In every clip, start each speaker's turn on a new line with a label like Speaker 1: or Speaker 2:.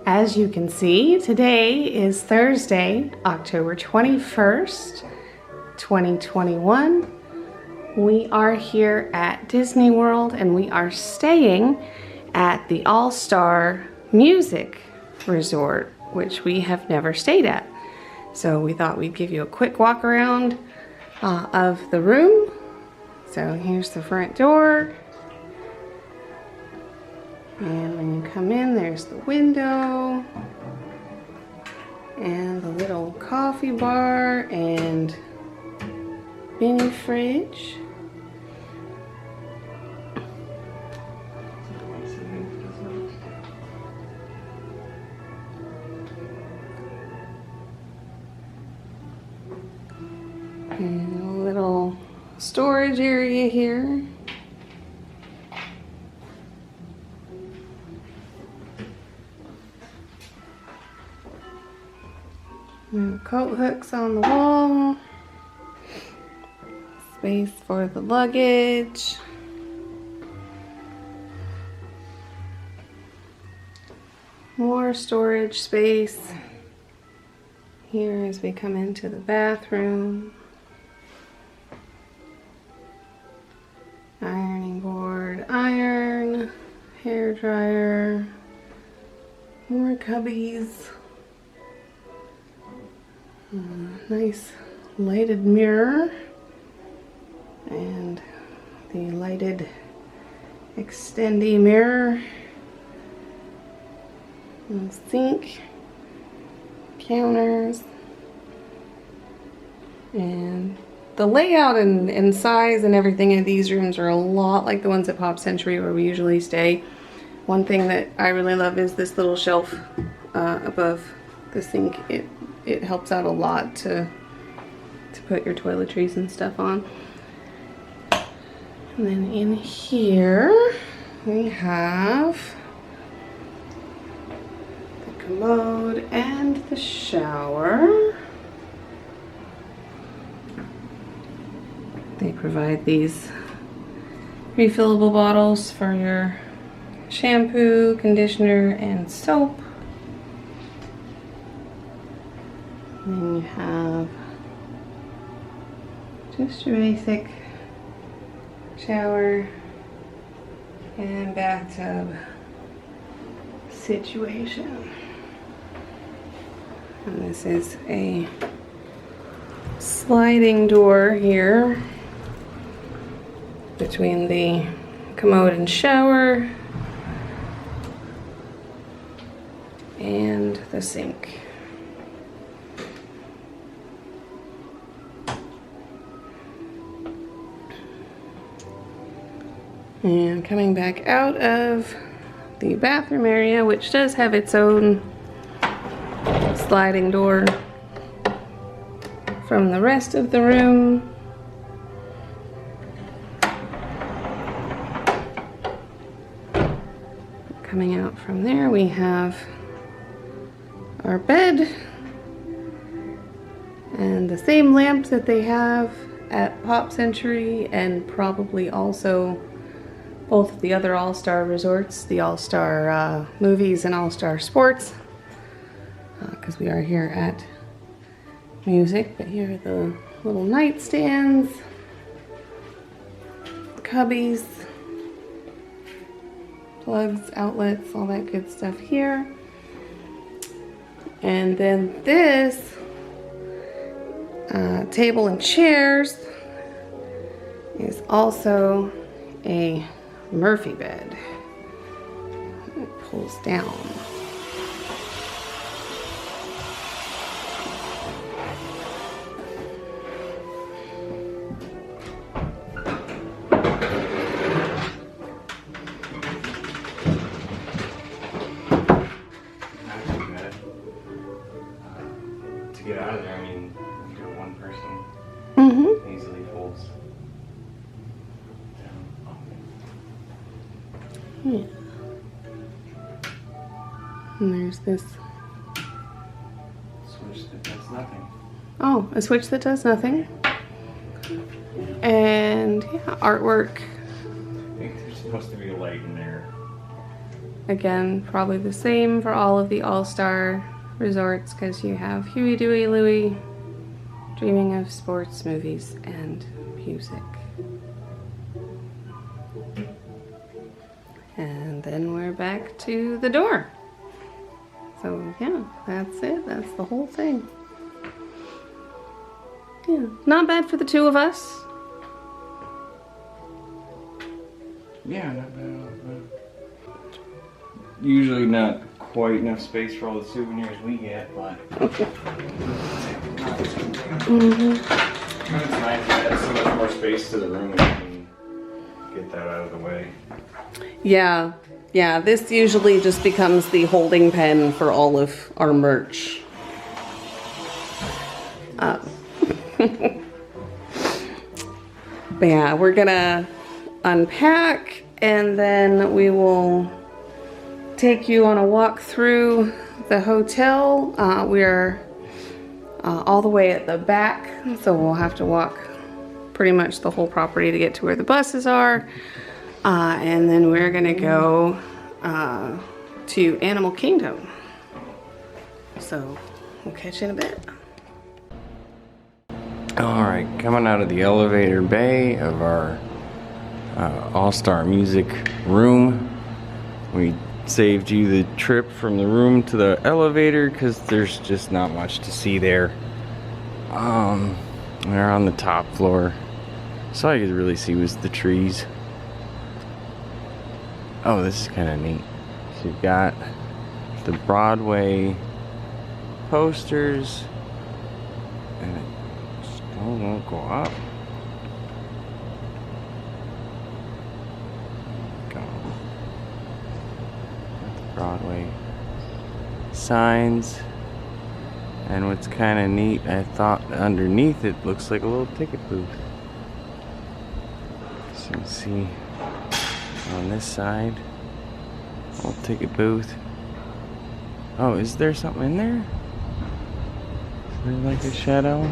Speaker 1: As you can see, today is Thursday, October 21st, 2021. We are here at Disney World and we are staying at the All-Star Music Resort, which we have never stayed at. So we thought we'd give you a quick walk around of the room. So here's the front door. And when you come in, there's the window and the little coffee bar and mini fridge. And a little storage area here. And coat hooks on the wall. Space for the luggage. More storage space here as we come into the bathroom. Ironing board, iron, hair dryer, more cubbies. Nice lighted mirror and the lighted extendy mirror, and sink, counters, and the layout and size and everything of these rooms are a lot like the ones at Pop Century where we usually stay. One thing that I really love is this little shelf above the sink. It helps out a lot to put your toiletries and stuff on. And then in here we have the commode and the shower. They provide these refillable bottles for your shampoo, conditioner, and soap. And then you have just your basic shower and bathtub situation. And this is a sliding door here between the commode and shower and the sink. And coming back out of the bathroom area, which does have its own sliding door from the rest of the room. Coming out from there, we have our bed and the same lamps that they have at Pop Century and probably also both of the other All-Star resorts, the All-Star Movies and All-Star Sports, because we are here at Music. But here are the little nightstands, cubbies, plugs, outlets, all that good stuff here. And then this table and chairs is also a Murphy bed. It pulls down.
Speaker 2: To get out of there, I mean, if you're one person, it easily folds down.
Speaker 1: Yeah. And there's this
Speaker 2: Switch that does nothing.
Speaker 1: Oh, a switch that does nothing. And yeah, artwork.
Speaker 2: I think there's supposed to be a light in there.
Speaker 1: Again, probably the same for all of the all-star resorts because you have Huey, Dewey, Louie, dreaming of sports, movies, and music. And then we're back to the door. So yeah, that's it. That's the whole thing. Yeah, not bad for the two of us.
Speaker 2: Yeah, not bad. Usually not quite enough space for all the souvenirs we get, but it's nice to add so much more space to the room and we can get that out of the way.
Speaker 1: Yeah, this usually just becomes the holding pen for all of our merch. But yeah, we're gonna unpack and then we will take you on a walk through the hotel. We're all the way at the back, so we'll have to walk pretty much the whole property to get to where the buses are. And then we're gonna go to Animal Kingdom. So we'll catch you in a bit.
Speaker 2: Alright, coming out of the elevator bay of our all-star music room. We saved you the trip from the room to the elevator because there's just not much to see there. We're on the top floor, so all you could really see was the trees. Oh, this is kind of neat. So you've got the Broadway posters, and it still won't go up. Broadway signs, and what's kind of neat, I thought underneath it looks like a little ticket booth. So you can see on this side, little ticket booth. Oh, is there something in there? Is there like a shadow?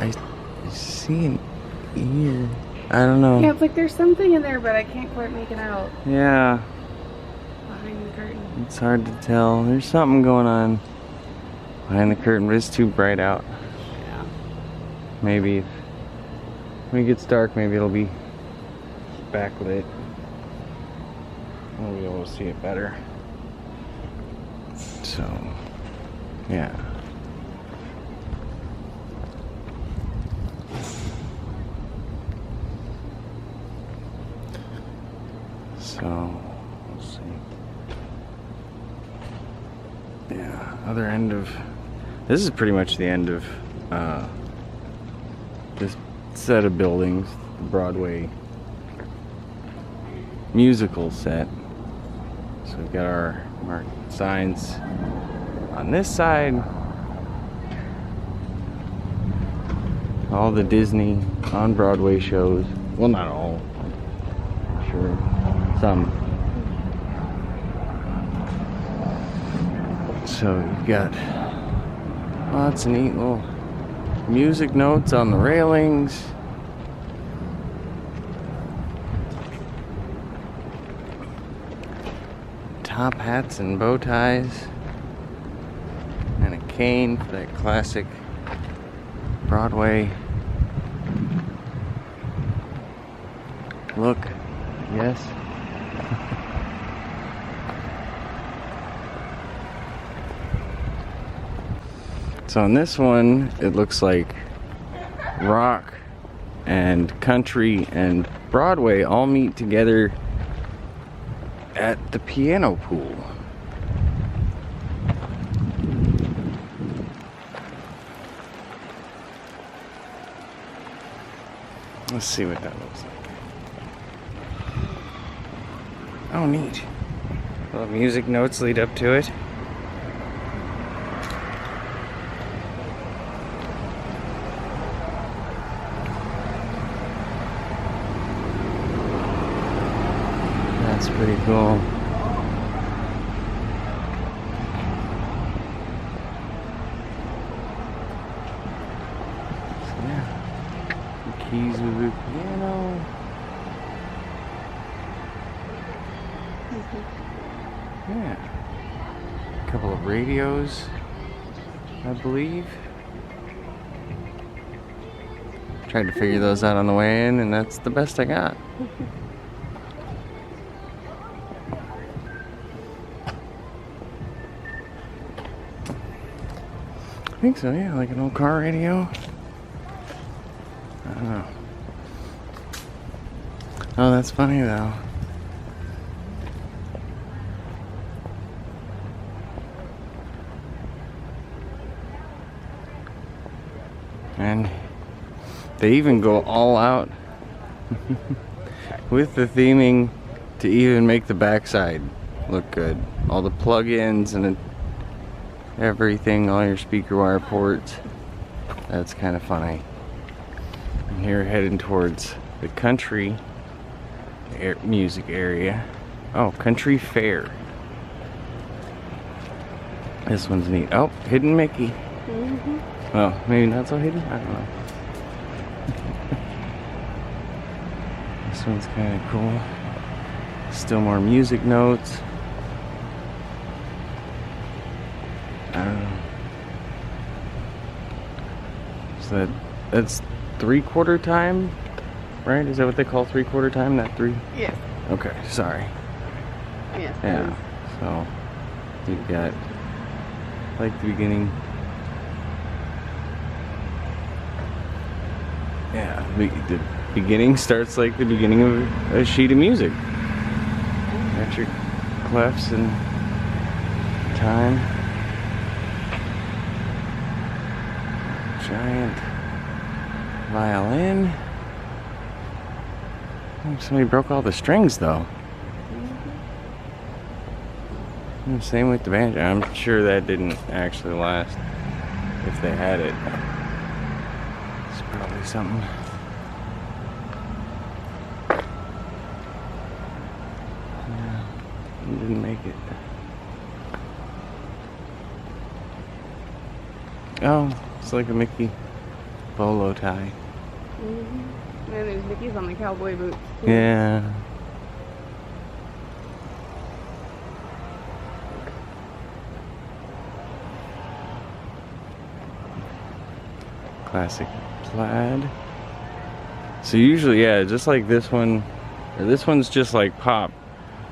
Speaker 2: I see an ear. I don't know.
Speaker 1: Yeah, it's like there's something in there, but I can't quite make it out.
Speaker 2: Yeah.
Speaker 1: Behind the curtain.
Speaker 2: It's hard to tell. There's something going on behind the curtain, but it's too bright out.
Speaker 1: Yeah.
Speaker 2: Maybe if, when it gets dark, maybe it'll be backlit. We'll be able to see it better. So, yeah. So, let's see. Yeah, other end of... This is pretty much the end of this set of buildings, the Broadway musical set. So we've got our signs on this side. All the Disney on Broadway shows. Well, not all. I'm sure. Some. So you've got lots of neat little music notes on the railings. Top hats and bow ties. And a cane for that classic Broadway look. Yes. So on this one, it looks like rock and country and Broadway all meet together at the piano pool. Let's see what that looks like. Oh, neat. Well, music notes lead up to it. That's pretty cool. keys with the piano. Yeah. A couple of radios, I believe. Tried to figure those out on the way in, and that's the best I got. I think so, yeah, like an old car radio. I don't know. Oh, that's funny though. And they even go all out with the theming to even make the backside look good. All the plug-ins and everything, all your speaker wire ports. That's kind of funny. And here heading towards the country music area. Oh, country fair. This one's neat. Oh, hidden Mickey. Well, maybe not so hidden. I don't know. This one's kind of cool. Still more music notes. I don't know. So that's 3/4 time, right? Is that what they call 3/4 time? That 3?
Speaker 1: Yes.
Speaker 2: Okay, sorry.
Speaker 1: Yes.
Speaker 2: Yeah. So you've got like the beginning. Yeah, the beginning starts like the beginning of a sheet of music. Got your clefs and time. Giant violin. Oh, somebody broke all the strings though. And same with the banjo. I'm sure that didn't actually last if they had it. It's probably something. Yeah, it didn't make it. Oh, it's like a Mickey bolo tie.
Speaker 1: And there's Mickey's on the cowboy boots.
Speaker 2: Yeah. Classic plaid. So usually, yeah, just like this one, or this one's just like pop.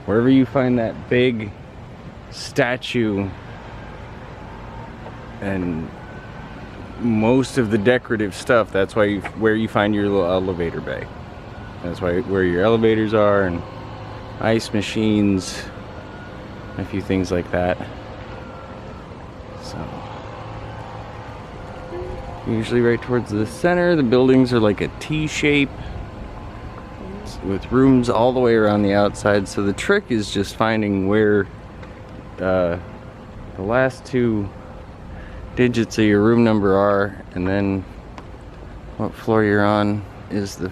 Speaker 2: Wherever you find that big statue and most of the decorative stuff, that's why where you find your little elevator bay. That's where your elevators are, and ice machines, a few things like that. So usually right towards the center, the buildings are like a T shape with rooms all the way around the outside. So the trick is just finding where the last two digits of your room number are, and then what floor you're on is the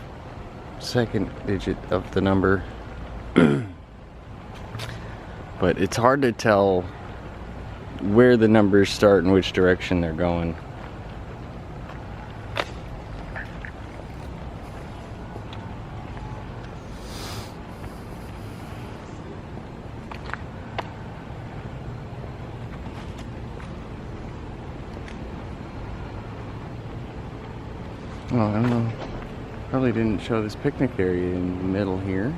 Speaker 2: second digit of the number. But it's hard to tell where the numbers start and which direction they're going. Oh, I don't know. Probably didn't show this picnic area in the middle here.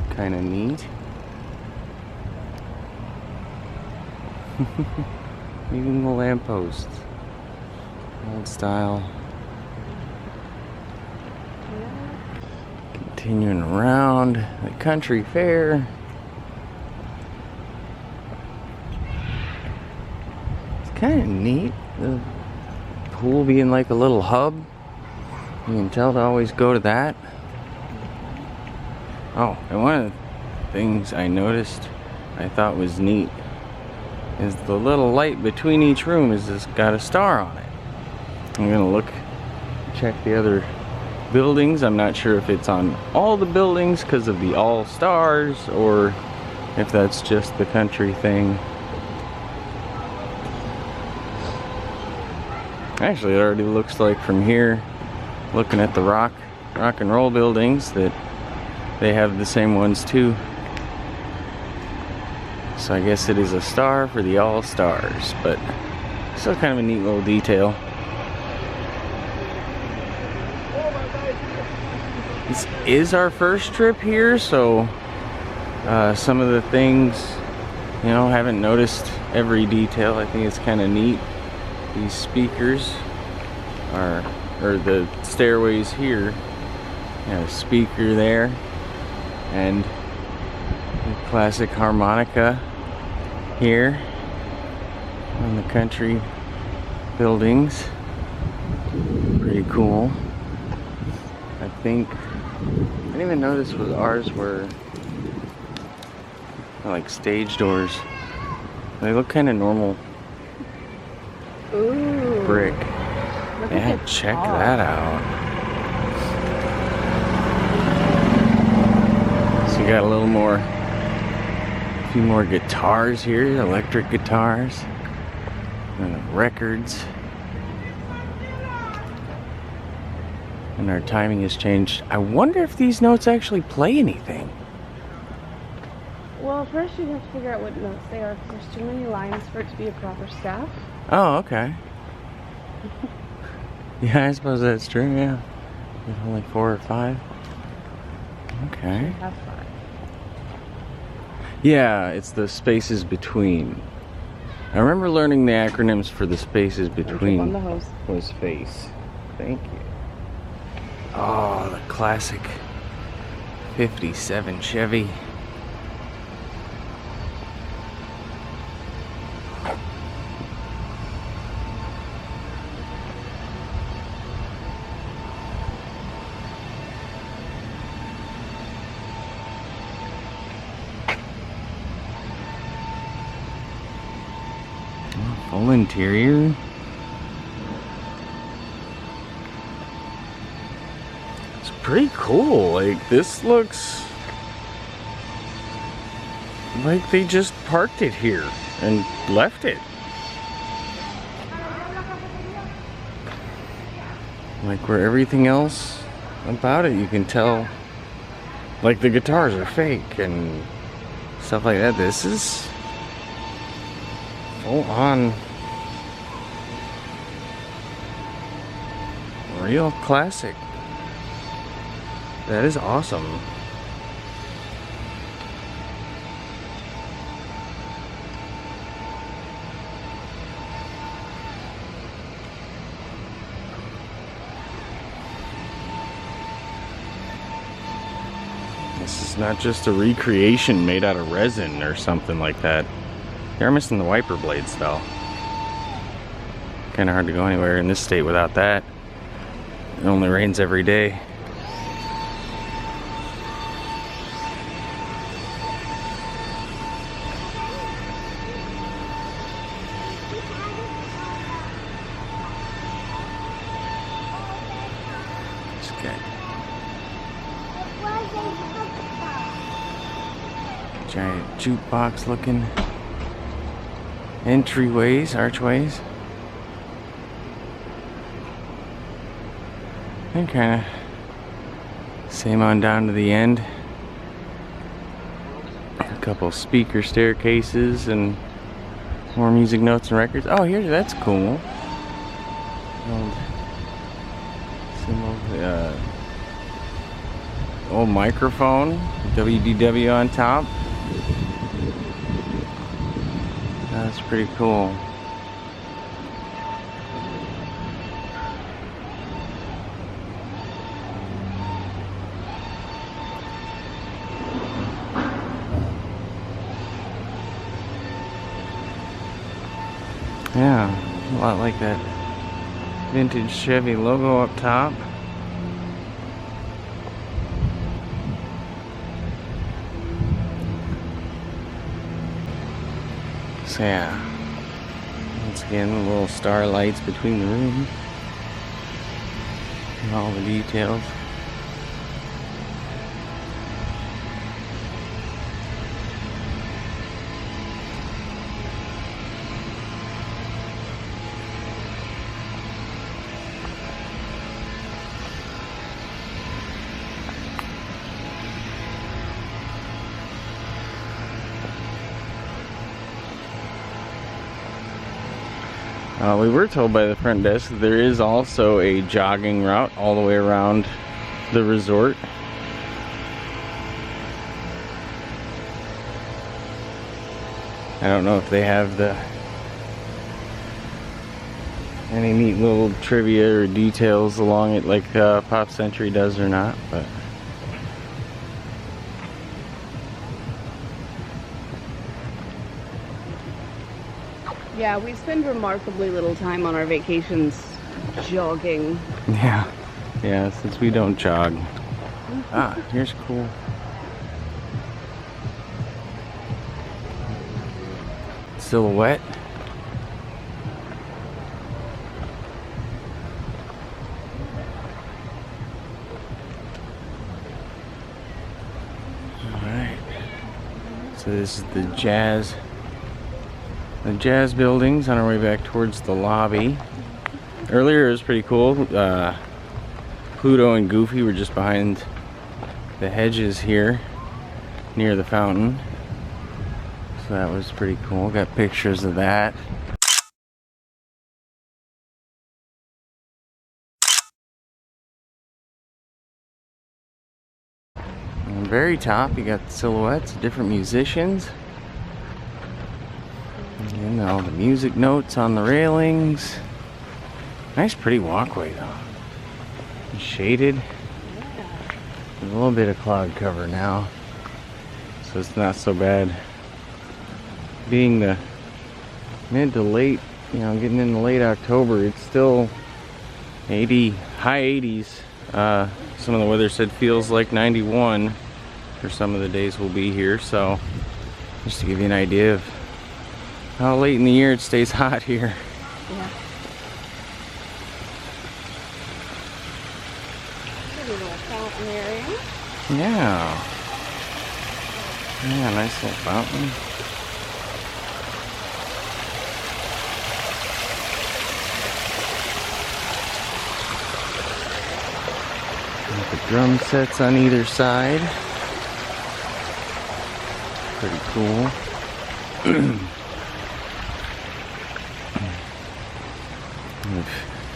Speaker 2: Kind of neat. Even the lampposts. Old style. Continuing around the country fair. It's kind of neat. The pool being like a little hub. You can tell to always go to that. Oh, and one of the things I noticed I thought was neat is the little light between each room is just got a star on it. I'm gonna check the other buildings. I'm not sure if it's on all the buildings because of the all stars, or if that's just the country thing. Actually, it already looks like from here looking at the rock and roll buildings, that they have the same ones too. So I guess it is a star for the All Stars, but still kind of a neat little detail. This is our first trip here, so some of the things, you know, haven't noticed every detail. I think it's kind of neat. These speakers are, or the stairways here, a speaker there, and the classic harmonica here on the country buildings. Pretty cool. I think I didn't even notice what ours were like stage doors. They look kind of normal.
Speaker 1: Ooh.
Speaker 2: Brick.
Speaker 1: Look
Speaker 2: Yeah,
Speaker 1: at the
Speaker 2: check
Speaker 1: top.
Speaker 2: that out. So you got a little more, a few more guitars here, electric guitars, and records. And our timing has changed. I wonder if these notes actually play anything.
Speaker 1: Well, first you have to figure out what notes they are, because there's too many lines for it to be a proper staff.
Speaker 2: Oh, okay. Yeah, I suppose that's true, yeah. There's only 4 or 5. Okay.
Speaker 1: We have 5.
Speaker 2: Yeah, it's the spaces between. I remember learning the acronyms for the spaces
Speaker 1: On the
Speaker 2: between
Speaker 1: hose.
Speaker 2: was face. Thank you. Oh, the classic 57 Chevy. Full interior. It's pretty cool. Like, this looks like they just parked it here and left it. Like, where everything else about it, you can tell, like, the guitars are fake and stuff like that. This is full on real classic. That is awesome. This is not just a recreation made out of resin or something like that. You're missing the wiper blades though. Kind of hard to go anywhere in this state without that. It only rains every day. It's good. Giant jukebox looking entryways, archways. And kind of same on down to the end. A couple speaker staircases and more music notes and records. Oh, here, that's cool. Old symbol, old microphone, WDW on top. That's pretty cool. Yeah, a lot like that vintage Chevy logo up top. So yeah, once again, the little star lights between the rooms and all the details. We were told by the front desk that there is also a jogging route all the way around the resort. I don't know if they have any neat little trivia or details along it like Pop Century does or not, but
Speaker 1: Yeah, we spend remarkably little time on our vacations jogging.
Speaker 2: yeah, since we don't jog. Ah, here's cool. Silhouette. Alright. So this is the Jazz buildings on our way back towards the lobby. Earlier it was pretty cool. Pluto and Goofy were just behind the hedges here near the fountain. So that was pretty cool. Got pictures of that. On the very top you got the silhouettes of different musicians. And all the music notes on the railings. Nice pretty walkway though. Shaded. There's a little bit of cloud cover now, so it's not so bad. Being the mid to late, getting into late October, it's still high 80s. Some of the weather said feels like 91 for some of the days we'll be here, so just to give you an idea of how late in the year it stays hot here.
Speaker 1: Yeah. Little fountain area.
Speaker 2: Yeah. Yeah, nice little fountain. The drum sets on either side. Pretty cool.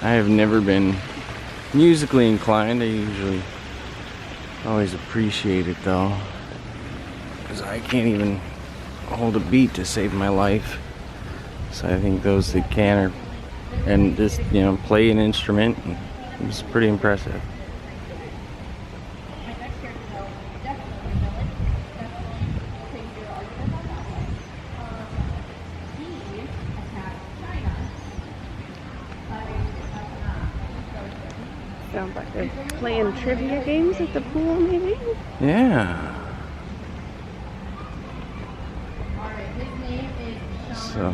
Speaker 2: I have never been musically inclined. I usually always appreciate it though, because I can't even hold a beat to save my life. So I think those that can and just play an instrument, it's pretty impressive.
Speaker 1: Sounds like they're playing trivia games at the pool, maybe?
Speaker 2: Yeah. So,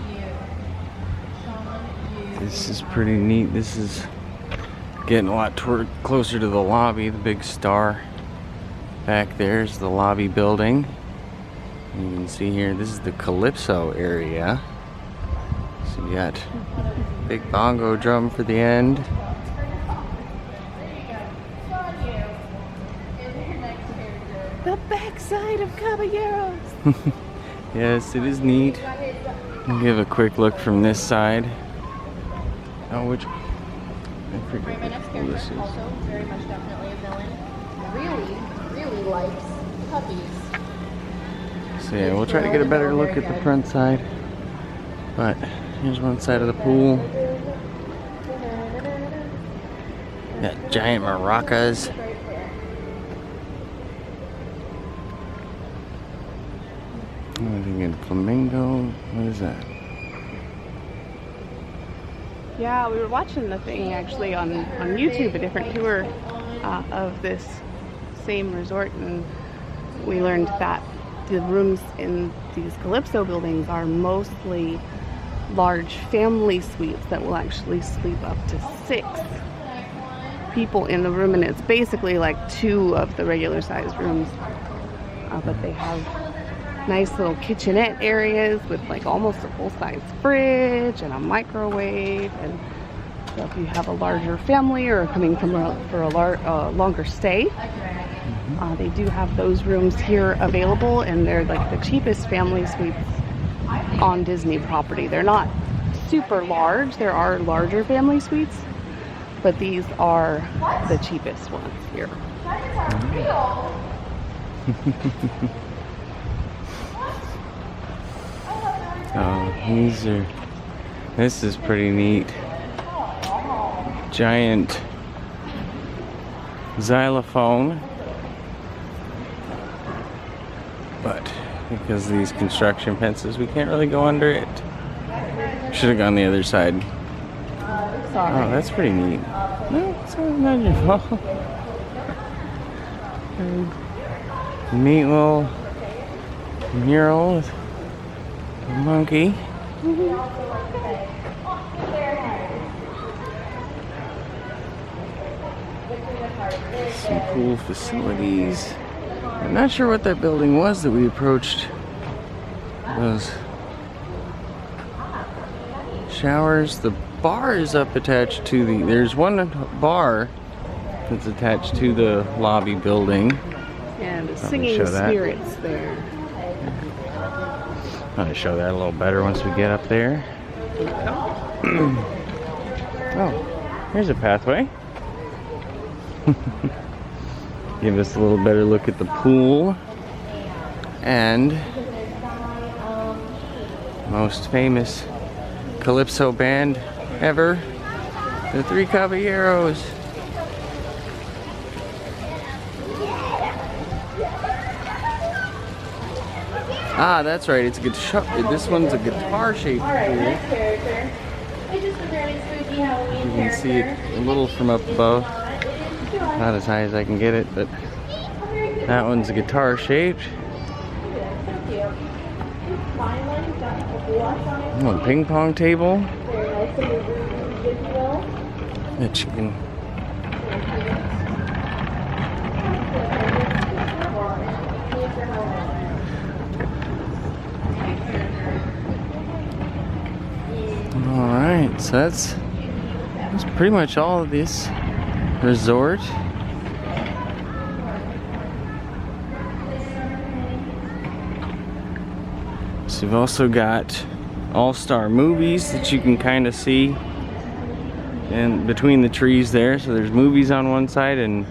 Speaker 2: this is pretty neat. This is getting a lot closer to the lobby. The big star back there is the lobby building. And you can see here, this is the Calypso area. So you got big bongo drum for the end.
Speaker 1: The backside of Caballeros.
Speaker 2: Yes, it is neat. I'll give a quick look from this side. Oh, which? I forget
Speaker 3: My next
Speaker 2: what
Speaker 3: character
Speaker 2: this is.
Speaker 3: also very much definitely a villain. Really likes puppies.
Speaker 2: So yeah, we'll try to get a better look at the front side. But here's one side of the pool. Got giant maracas. Anything in flamingo? What is that?
Speaker 1: Yeah, we were watching the thing actually on YouTube, a different tour of this same resort, and we learned that the rooms in these Calypso buildings are mostly large family suites that will actually sleep up to 6 people in the room, and it's basically like 2 of the regular sized rooms, but they have nice little kitchenette areas with like almost a full-size fridge and a microwave. And so if you have a larger family or are coming from for a longer stay, they do have those rooms here available, and they're like the cheapest family suites on Disney property. They're not super large. There are larger family suites, but these are the cheapest ones here.
Speaker 2: Oh, this is pretty neat. Giant xylophone. But because of these construction fences, we can't really go under it. Should have gone the other side.
Speaker 1: Sorry.
Speaker 2: Oh, that's pretty neat. No, it's not your fault. Neat little mural with a monkey. Some cool facilities. I'm not sure what that building was that we approached. Those showers. The bar is up attached to the. There's one bar that's attached to the lobby building.
Speaker 1: And the singing spirits there.
Speaker 2: I'm going to show that a little better once we get up there. Oh, here's a pathway. Give us a little better look at the pool. And most famous calypso band ever, the Three Caballeros. Ah, that's right. It's a guitar. This one's a guitar-shaped pool. You can see it a little from up above. Not as high as I can get it, but that one's a guitar-shaped. Oh, ping pong table that you can. Alright, so that's pretty much all of this resort. So we've also got all-star movies that you can kind of see in between the trees there. So there's movies on one side and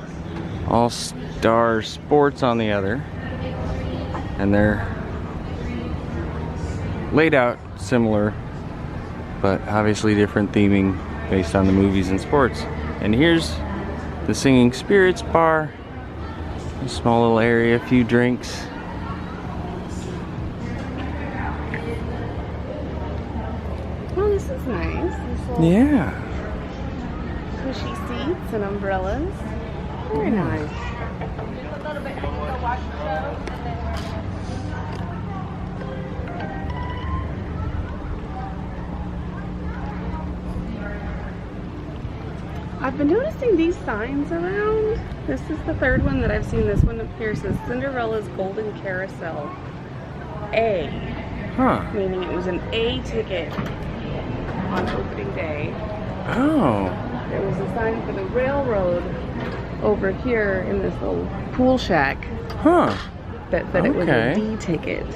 Speaker 2: all-star sports on the other. And they're laid out similar, but obviously different theming based on the movies and sports. And here's the Singing Spirits bar. A small little area, a few drinks.
Speaker 1: Oh, this is nice.
Speaker 2: Yeah.
Speaker 1: Cushy seats and umbrellas. Very nice. I've been noticing these signs around. This is the third one that I've seen. This one up here says Cinderella's Golden Carousel A.
Speaker 2: Huh.
Speaker 1: Meaning it was an A ticket on opening day.
Speaker 2: Oh.
Speaker 1: There was a sign for the railroad over here in this little pool shack.
Speaker 2: Huh.
Speaker 1: That said it was a D ticket.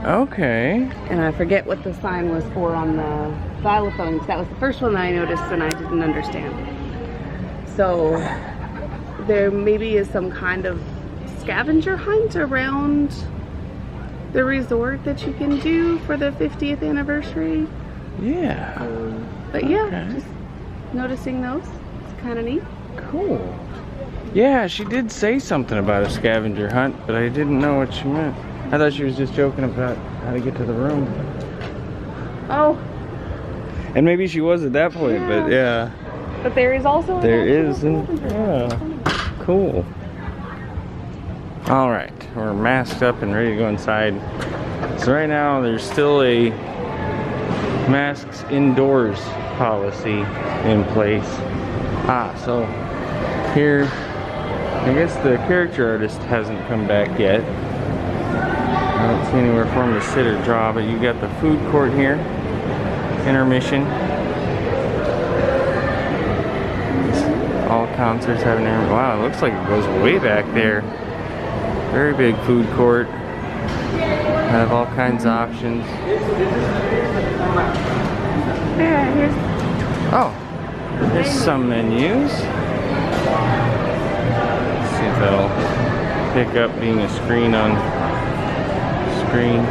Speaker 2: Okay.
Speaker 1: And I forget what the sign was for on the xylophone, because that was the first one that I noticed and I didn't understand. So there maybe is some kind of scavenger hunt around the resort that you can do for the 50th anniversary.
Speaker 2: Yeah.
Speaker 1: But yeah, just noticing those. It's kind of neat.
Speaker 2: Cool. Yeah, she did say something about a scavenger hunt, but I didn't know what she meant. I thought she was just joking about how to get to the room.
Speaker 1: Oh.
Speaker 2: And maybe she was at that point, but yeah.
Speaker 1: But there is also
Speaker 2: there is, and yeah, cool. All right, we're masked up and ready to go inside. So right now there's still a masks indoors policy in place. So here, I guess the character artist hasn't come back yet. I don't see anywhere for him to sit or draw, but you got the food court here. Intermission. All concerts have an intermission. Wow, it looks like it goes way back there. Very big food court. Have all kinds of options.
Speaker 1: Yeah, here's
Speaker 2: Oh, there's some menus. Let's see if that'll pick up being a screen on screen.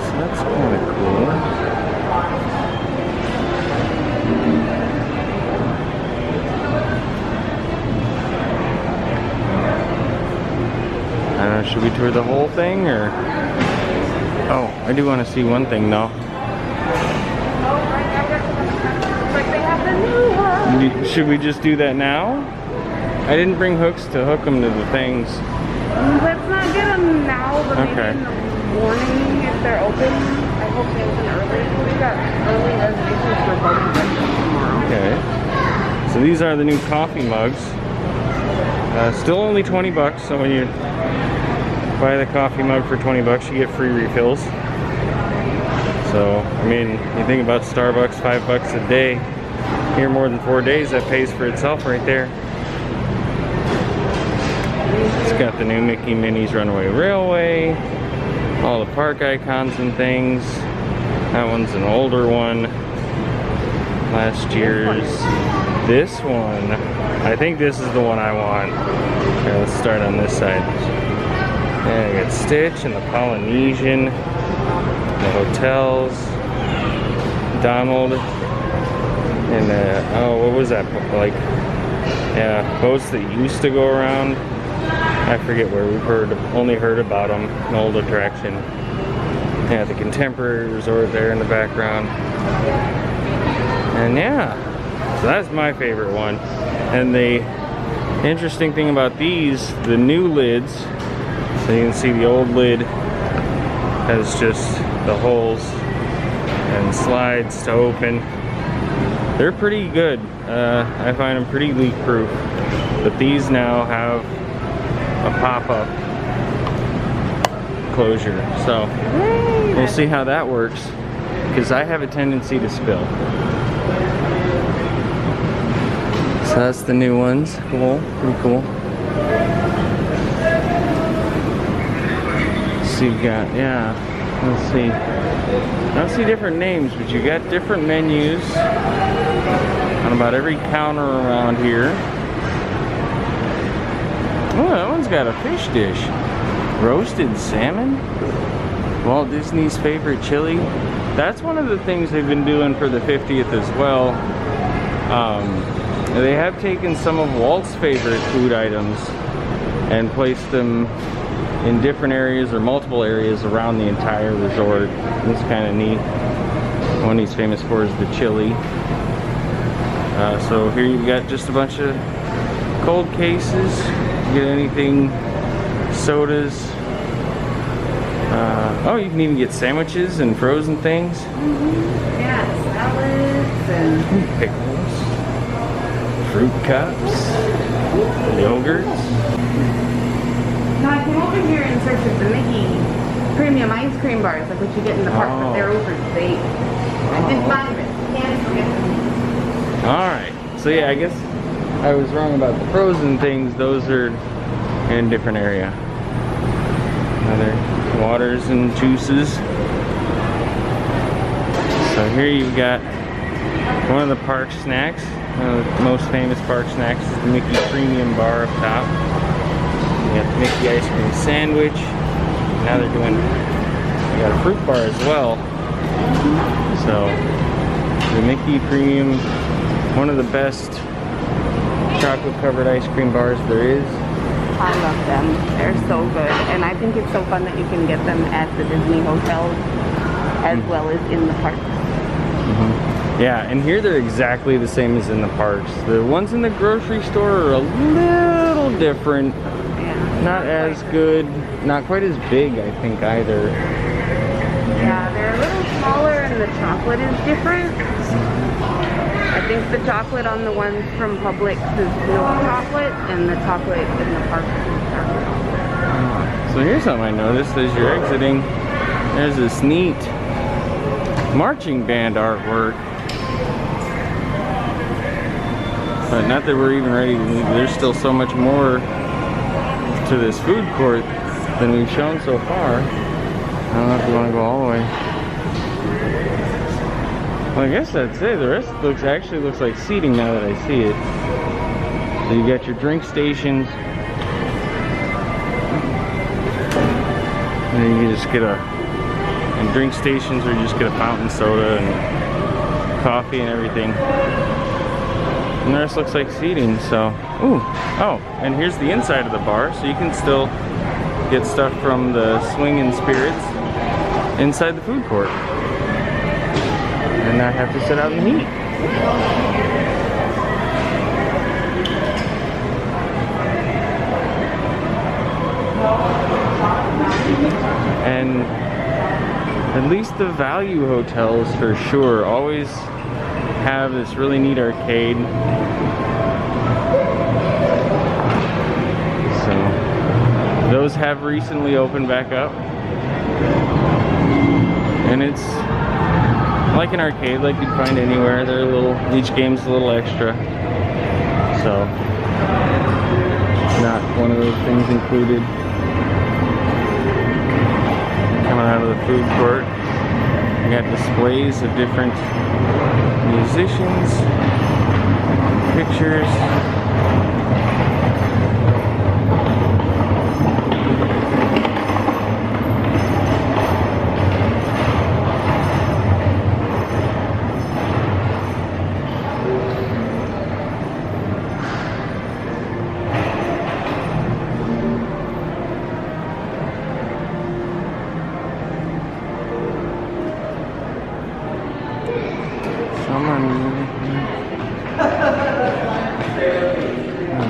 Speaker 2: So that's kind of cool. I don't know, should we tour the whole thing or? Oh, I do want to see one thing though.
Speaker 1: like they have the new one.
Speaker 2: Should we just do that now? I didn't bring hooks to hook them to the things.
Speaker 1: Let's not get them now, but maybe
Speaker 2: Okay.
Speaker 1: in the morning if they're open. I hope they open early. We got early reservations for both of them tomorrow.
Speaker 2: Okay. So these are the new coffee mugs. Still only 20 bucks, so when you buy the coffee mug for 20 bucks, you get free refills. So, I mean, you think about Starbucks, 5 bucks a day. Here more than 4 days, that pays for itself right there. It's got the new Mickey Minnie's Runaway Railway, all the park icons and things. That one's an older one. Last year's. This one, I think this is the one I want. Okay, let's start on this side. Yeah, I got Stitch and the Polynesian, the hotels, Donald, and oh, what was that? Like, yeah, boats that used to go around. I forget where we've only heard about them. An old attraction. Yeah, the Contemporary Resort there in the background. And yeah, so that's my favorite one. And the interesting thing about these, the new lids, so you can see the old lid has just the holes and slides to open. They're pretty good. I find them pretty leak proof. But these now have a pop-up closure. So we'll see how that works, because I have a tendency to spill. So that's the new ones. Cool, pretty cool. So you got, yeah, let's see. I don't see different names, but you got different menus on about every counter around here. Oh, that one's got a fish dish. Roasted salmon. Walt Disney's favorite chili. That's one of the things they've been doing for the 50th as well. They have taken some of Walt's favorite food items and placed them in different areas or multiple areas around the entire resort. It's kind of neat. One he's famous for is the chili. So here you've got just a bunch of cold cases. You get anything, sodas. Oh, you can even get sandwiches and frozen things.
Speaker 1: Yeah, salads and
Speaker 2: Pickles. Fruit cups. Yogurts.
Speaker 1: No, I came over here in search of the Mickey premium ice cream bars, like what you get in the park, but they're over date. I didn't find it. Can't forget them.
Speaker 2: Alright, so yeah, I guess I was wrong about the frozen things. Those are in a different area. Other waters and juices. So here you've got one of the park snacks. One of the most famous park snacks is the Mickey Premium Bar up top. You got the Mickey ice cream sandwich. Now they're doing, they got a fruit bar as well. So the Mickey Premium, one of the best chocolate covered ice cream bars there is.
Speaker 1: I love them. They're so good. And I think it's so fun that you can get them at the Disney hotels as well as in the parks.
Speaker 2: Yeah, and here they're exactly the same as in the parks. The ones in the grocery store are a little different.
Speaker 1: Yeah.
Speaker 2: Not as good, not quite as big, I think, either.
Speaker 1: Yeah, they're a little smaller and the chocolate is different. I think the chocolate on the ones from Publix is milk chocolate and the chocolate in the parks is dark chocolate.
Speaker 2: So here's something I noticed as you're exiting. There's this neat marching band artwork. But not that we're even ready to leave. There's still so much more to this food court. than we've shown so far. I don't know if you want to go all the way. Well, I guess that's it. The rest actually looks like seating now that I see it. So you got your drink stations. And then you just get and drink stations where you just get a fountain soda and coffee and everything. And the rest looks like seating, so. Ooh, oh, and here's the inside of the bar, so you can still get stuff from the swinging spirits inside the food court. And not have to sit out in the heat. And at least the value hotels for sure always have this really neat arcade. So those have recently opened back up. And it's like an arcade like you'd find anywhere. They're each game's a little extra. So it's not one of those things included. Coming out of the food court, we got displays of different musicians, pictures.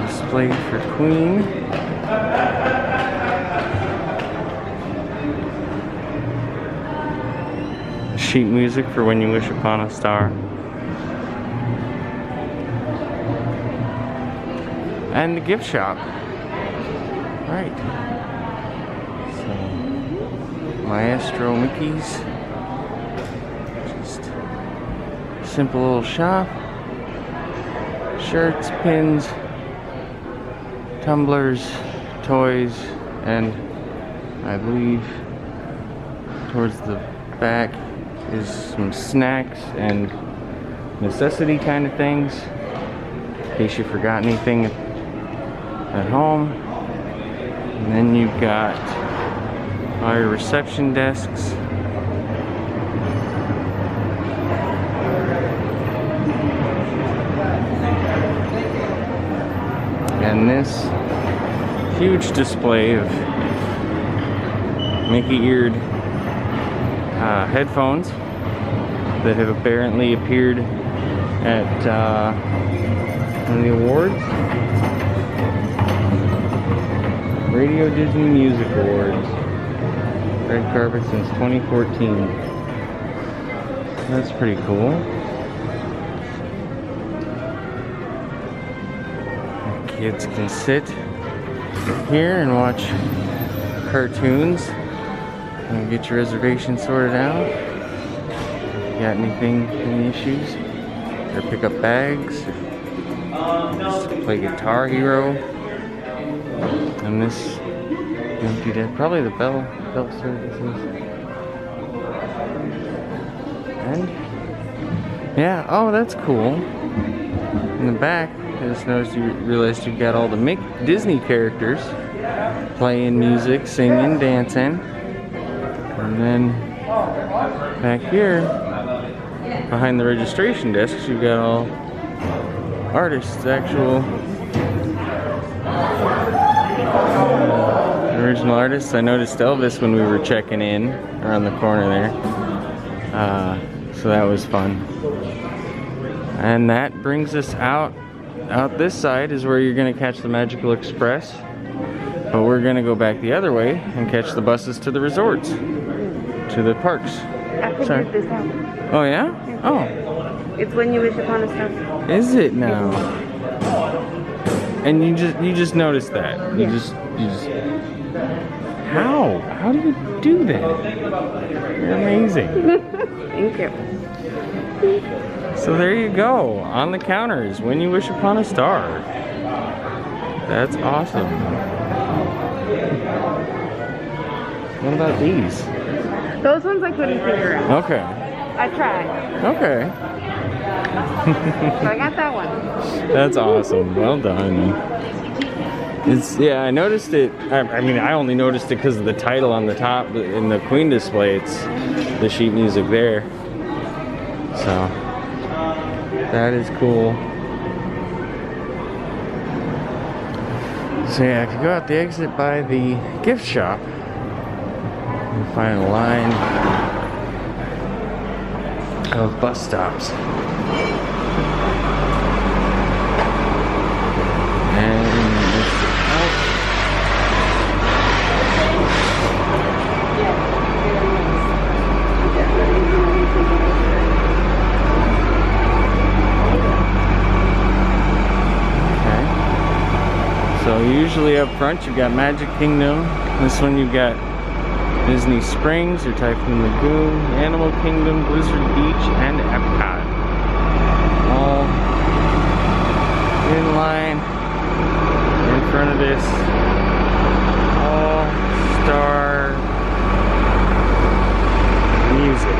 Speaker 2: Display for Queen. Sheet music for When You Wish Upon a Star. And the gift shop. Right. So, Maestro Mickey's. Just simple little shop. Shirts, pins, tumblers, toys, and I believe towards the back is some snacks and necessity kind of things in case you forgot anything at home. And then you've got all your reception desks. And this huge display of Mickey-eared headphones that have apparently appeared at one of the awards. Radio Disney Music Awards. Red carpet since 2014. That's pretty cool. Kids can sit here and watch cartoons and get your reservation sorted out. If you got any issues, or pick up bags, or just play Guitar Hero. And this empty deck, probably the bell services. And yeah, oh, that's cool. In the back, I just realized you got all the Disney characters playing music, singing, dancing. And then back here, behind the registration desks, you've got all artists, actual original artists. I noticed Elvis when we were checking in around the corner there. So that was fun. And that brings us out this side is where you're going to catch the Magical Express. But we're going to go back the other way and catch the buses to the resorts, to the parks.
Speaker 1: I figured this out.
Speaker 2: Oh yeah? Oh.
Speaker 1: It's When You Wish Upon a Star.
Speaker 2: Is it now? And you just noticed that. You just How? How do you do that? You're amazing.
Speaker 1: Thank you.
Speaker 2: So there you go. On the counters, When You Wish Upon a Star. That's awesome. What about these?
Speaker 1: Those ones I couldn't figure out.
Speaker 2: Okay.
Speaker 1: I tried.
Speaker 2: Okay.
Speaker 1: So I got that one.
Speaker 2: That's awesome. Well done. Yeah, I noticed it. I mean, I only noticed it because of the title on the top. But in the Queen display, it's the sheet music there. So that is cool. So yeah, if you go out the exit by the gift shop, you'll find a line of bus stops. And it's out. Okay. So usually up front you've got Magic Kingdom. This one you've got Disney Springs or Typhoon Lagoon, Animal Kingdom, Blizzard Beach, and Epcot. All in line in front of this all-star music.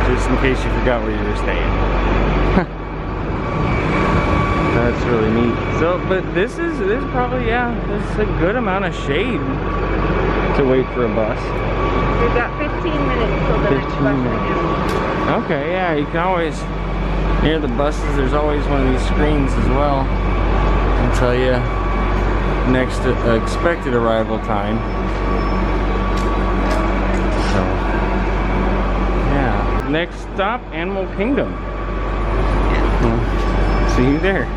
Speaker 2: Just in case you forgot where you were staying. That's really neat. So, but this is probably, yeah, this is a good amount of shade to wait for a bus.
Speaker 1: We've got 15 minutes till the next bus again.
Speaker 2: Okay, yeah, you can always, near the buses, there's always one of these screens as well. I'll tell you next expected arrival time. So, yeah. Next stop, Animal Kingdom. Well, see you there.